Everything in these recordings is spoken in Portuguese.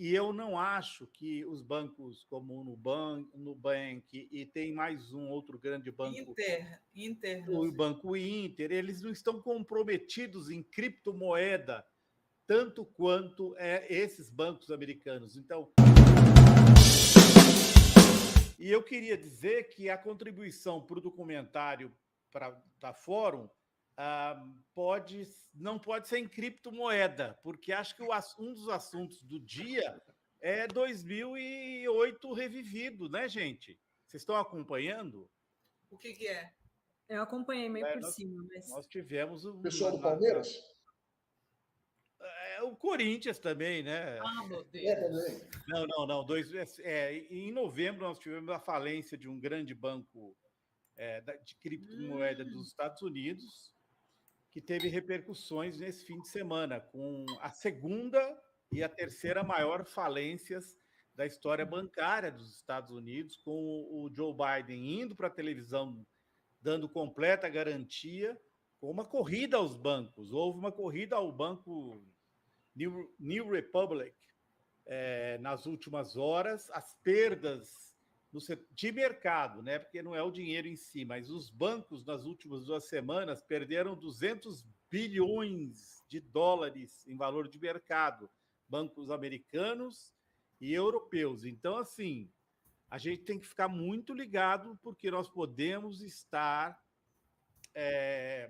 e eu não acho que os bancos como o Nubank e tem mais um outro grande banco, o Banco Inter, eles não estão comprometidos em criptomoeda tanto quanto esses bancos americanos. Então, e eu queria dizer que a contribuição para o documentário da Fórum não pode ser em criptomoeda, porque acho que um dos assuntos do dia é 2008 revivido, né, gente? Vocês estão acompanhando? O que é? Eu acompanhei meio por cima, mas... Nós tivemos... Pessoal do Palmeiras? O Corinthians também, né? Ah, meu Deus. Não. Em novembro, nós tivemos a falência de um grande banco de criptomoeda dos Estados Unidos, que teve repercussões nesse fim de semana, com a segunda e a terceira maior falências da história bancária dos Estados Unidos, com o Joe Biden indo para a televisão, dando completa garantia, com uma corrida aos bancos. Houve uma corrida ao banco New Republic nas últimas horas, as perdas de mercado, né? Porque não é o dinheiro em si, mas os bancos nas últimas 2 semanas perderam 200 bilhões de dólares em valor de mercado, bancos americanos e europeus. Então, assim, a gente tem que ficar muito ligado, porque nós podemos estar...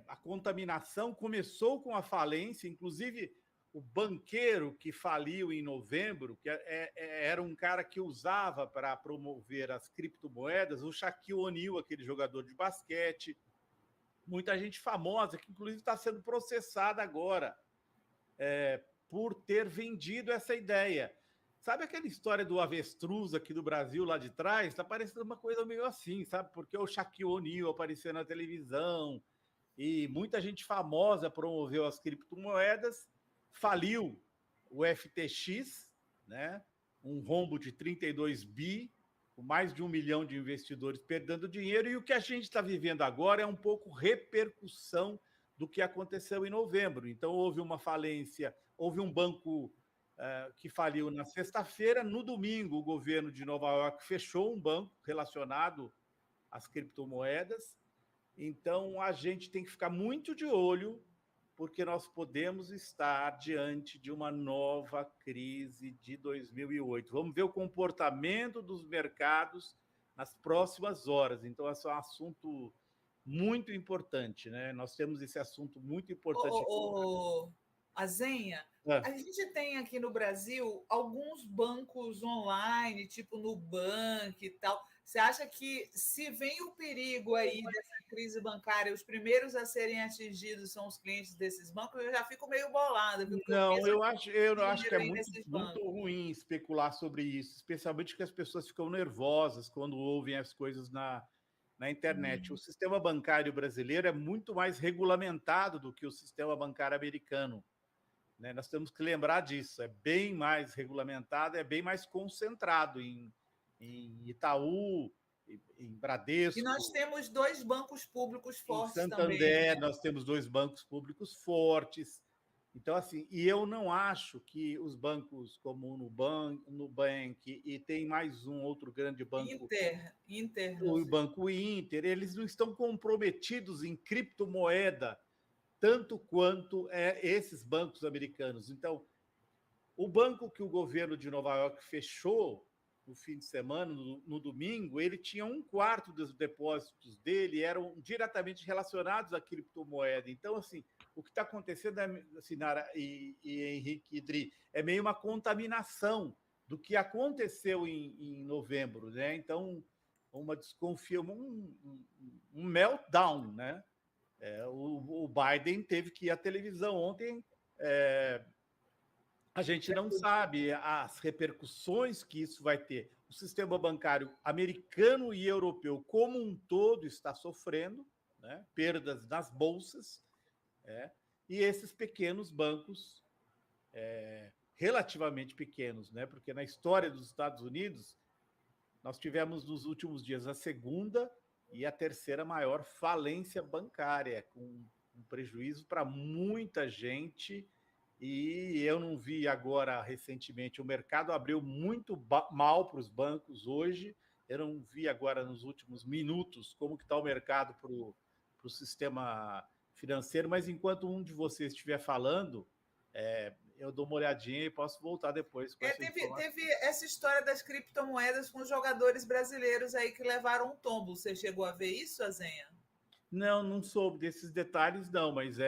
a contaminação começou com a falência, inclusive o banqueiro que faliu em novembro, que era um cara que usava para promover as criptomoedas, o Shaquille O'Neal, aquele jogador de basquete, muita gente famosa, que inclusive está sendo processada agora por ter vendido essa ideia. Sabe aquela história do avestruz aqui do Brasil, lá de trás? Está parecendo uma coisa meio assim, sabe? Porque o Shaquille O'Neal apareceu na televisão e muita gente famosa promoveu as criptomoedas, faliu o FTX, né? Um rombo de 32 bi, com mais de 1 milhão de investidores perdendo dinheiro, e o que a gente está vivendo agora é um pouco repercussão do que aconteceu em novembro. Então, houve uma falência, houve um banco que faliu na sexta-feira. No domingo, o governo de Nova York fechou um banco relacionado às criptomoedas. Então, a gente tem que ficar muito de olho, porque nós podemos estar diante de uma nova crise de 2008. Vamos ver o comportamento dos mercados nas próximas horas. Então, esse é um assunto muito importante, né? Nós temos esse assunto muito importante. Azenha, a gente tem aqui no Brasil alguns bancos online, tipo Nubank e tal. Você acha que, se vem o perigo aí dessa crise bancária, os primeiros a serem atingidos são os clientes desses bancos? Eu já fico meio bolada. Não, eu acho que é muito ruim especular sobre isso, especialmente que as pessoas ficam nervosas quando ouvem as coisas na internet. O sistema bancário brasileiro é muito mais regulamentado do que o sistema bancário americano, né? Nós temos que lembrar disso. É bem mais regulamentado, é bem mais concentrado em Itaú, em Bradesco. E nós temos 2 bancos públicos fortes também. Em Santander, nós temos 2 bancos públicos fortes. Então, assim, e eu não acho que os bancos como o Nubank e tem mais um outro grande banco, o Banco Inter, eles não estão comprometidos em criptomoeda tanto quanto esses bancos americanos. Então, o banco que o governo de Nova York fechou no fim de semana, no domingo, ele tinha 1/4 dos depósitos dele eram diretamente relacionados à criptomoeda. Então, assim, o que está acontecendo, Sinara e Henrique e Dri, é meio uma contaminação do que aconteceu em novembro, né? Então, uma um meltdown, né? O Biden teve que ir à televisão ontem. A gente não sabe as repercussões que isso vai ter. O sistema bancário americano e europeu como um todo está sofrendo, né? Perdas nas bolsas, e esses pequenos bancos, relativamente pequenos, né? Porque na história dos Estados Unidos, nós tivemos nos últimos dias a segunda e a terceira maior falência bancária, com um prejuízo para muita gente E eu não vi agora, recentemente, o mercado abriu muito mal para os bancos hoje. Eu não vi agora, nos últimos minutos, como que está o mercado para o sistema financeiro, mas enquanto um de vocês estiver falando, eu dou uma olhadinha e posso voltar depois com essa informação. Teve essa história das criptomoedas com jogadores brasileiros aí que levaram um tombo. Você chegou a ver isso, Azenha? Não soube desses detalhes, não, mas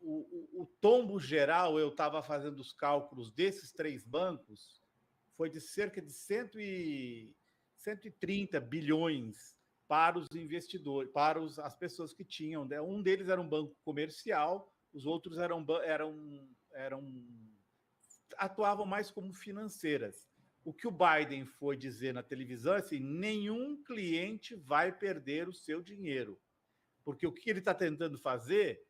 o tombo geral, eu estava fazendo os cálculos desses 3 bancos, foi de cerca de 130 bilhões para os investidores, para as pessoas que tinham. Um deles era um banco comercial, os outros atuavam mais como financeiras. O que o Biden foi dizer na televisão é assim: nenhum cliente vai perder o seu dinheiro. Porque o que ele está tentando fazer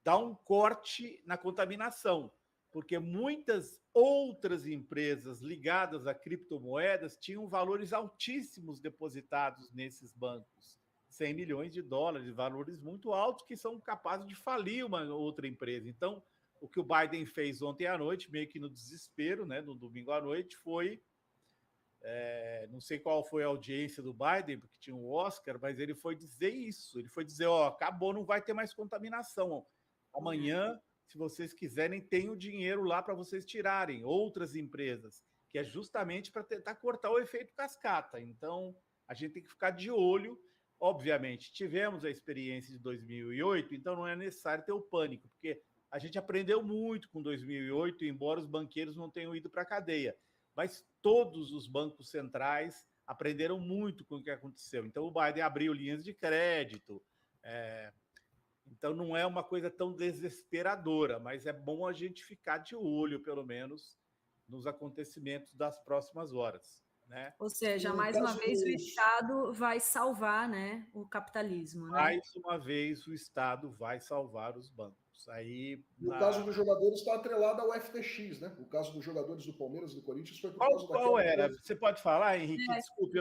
dá um corte na contaminação, porque muitas outras empresas ligadas a criptomoedas tinham valores altíssimos depositados nesses bancos, 100 milhões de dólares, valores muito altos que são capazes de falir uma outra empresa. Então, o que o Biden fez ontem à noite, meio que no desespero, né, no domingo à noite, foi... não sei qual foi a audiência do Biden, porque tinha um Oscar, mas ele foi dizer isso. Ele foi dizer, acabou, não vai ter mais contaminação. Amanhã, se vocês quiserem, tem o dinheiro lá para vocês tirarem, outras empresas, que é justamente para tentar cortar o efeito cascata. Então, a gente tem que ficar de olho. Obviamente, tivemos a experiência de 2008, então não é necessário ter o pânico, porque a gente aprendeu muito com 2008, embora os banqueiros não tenham ido para a cadeia. Mas todos os bancos centrais aprenderam muito com o que aconteceu. Então, o Biden abriu linhas de crédito. Então, não é uma coisa tão desesperadora, mas é bom a gente ficar de olho, pelo menos, nos acontecimentos das próximas horas. Né? Ou seja, mais uma vez o Estado vai salvar, né, o capitalismo. Né? Mais uma vez o Estado vai salvar os bancos. Aí, o caso dos jogadores está atrelado ao FTX, né? O caso dos jogadores do Palmeiras e do Corinthians foi por causa daquela... Qual era? Você pode falar, Henrique? Desculpe,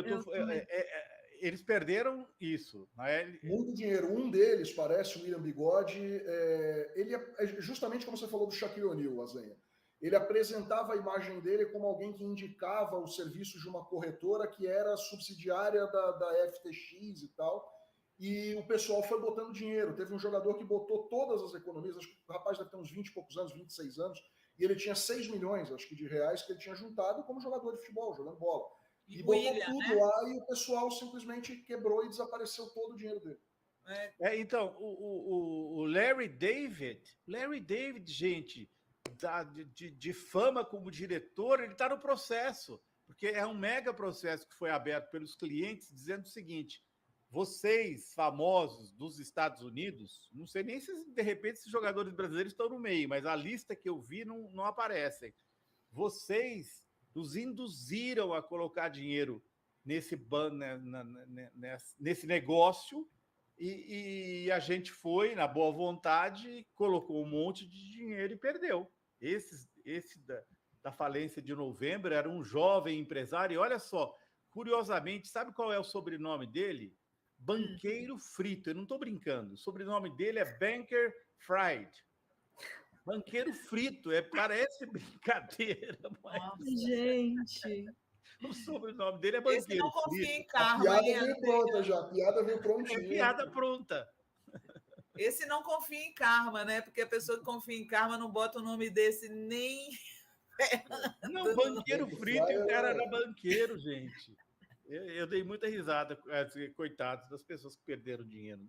eles perderam isso. Né? Muito dinheiro. Um deles, parece, o William Bigode, ele é justamente como você falou do Shaquille O'Neal, Azenha. Ele apresentava a imagem dele como alguém que indicava os serviços de uma corretora que era subsidiária da FTX e tal, e o pessoal foi botando dinheiro. Teve um jogador que botou todas as economias, acho que o rapaz deve ter uns 20 e poucos anos, 26 anos, e ele tinha 6 milhões, acho que, de reais que ele tinha juntado como jogador de futebol, jogando bola. E botou tudo lá e o pessoal simplesmente quebrou e desapareceu todo o dinheiro dele. Então, o Larry David, gente, de fama como diretor, ele está no processo, porque é um mega processo que foi aberto pelos clientes, dizendo o seguinte: vocês, famosos dos Estados Unidos, não sei nem se de repente esses jogadores brasileiros estão no meio, mas a lista que eu vi não aparecem. Vocês nos induziram a colocar dinheiro nesse negócio e a gente foi, na boa vontade, colocou um monte de dinheiro e perdeu. Esse da falência de novembro era um jovem empresário, e olha só, curiosamente, sabe qual é o sobrenome dele? Banqueiro Frito. Eu não estou brincando. O sobrenome dele é Banker Fried. Banqueiro Frito. Parece brincadeira, mas... Gente... O sobrenome dele é Banqueiro Frito. Esse não confia em karma. A piada veio pronta já. A piada veio prontinha. É piada pronta. Esse não confia em karma, né? Porque a pessoa que confia em karma não bota o nome desse nem... Não, Banqueiro Frito, e o cara era banqueiro, gente. Eu dei muita risada, coitados das pessoas que perderam dinheiro.